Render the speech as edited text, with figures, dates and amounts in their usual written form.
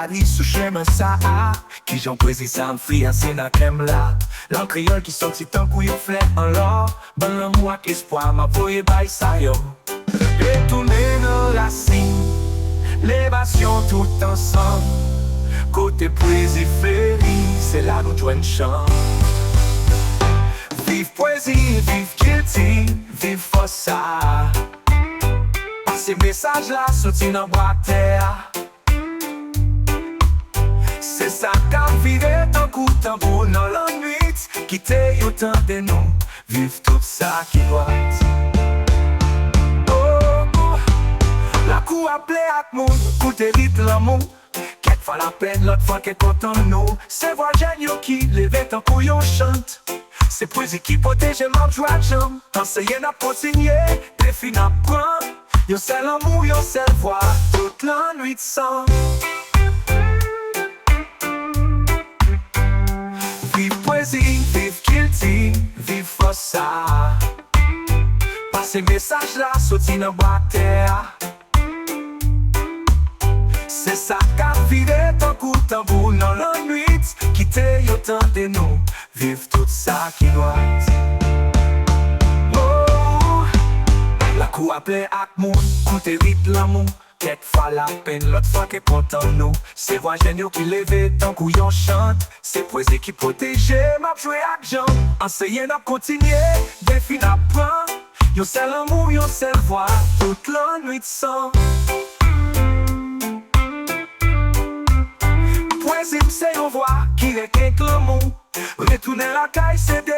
Paris sous chemin ça qui j'en poésie ça influencé dans crème là. L'an créole qui sortit tant qu'on y fait en l'or. Bon l'amour avec espoir m'a voyé by ça yo. Retourner nos racines, l'évasion tout ensemble. Côté poésie fleurie, c'est là nous joignons chant. Vive poésie, vive guilty, vive fossa. Ces messages là sortis dans boîte terre. C'est ça qu'a viré un coup de tambour dans la nuit. Quitter autant de nous, vive tout ça qui doit. La cour appelée à tout le monde, écoutez vite l'amour. Qu'elle fois la peine, l'autre fois qu'elle content nous. C'est voix géniaux qui lèvent tant qu'on y chante. C'est poésie qui protège ma joie de jambe. Enseigner n'a pas signé, défi n'a point. Yon seul amour, yon seule voix, toute la nuit de sang. Vive poésie, vive guilty, vive fossa. Pas ces messages là, sautis dans boîte terre. C'est ça qu'a viré ton coup de tambour dans la nuit. Quitter autant de nous, vive tout ça qui doit. Oh, la cour appelée à tout le monde, écoutez vite l'amour. Quelquefois la peine, l'autre fois qu'elle content nous. C'est voix géniaux qui lèvent tant qu'on y chante. C'est poésie qui protège, m'a joué avec jambes. Enseigner n'a continué, défi n'a pas. Yon seul amour, yon seule voix, toute la nuit de sang. Poésie c'est une voix qui réclame l'amour. Retourner la caille c'est des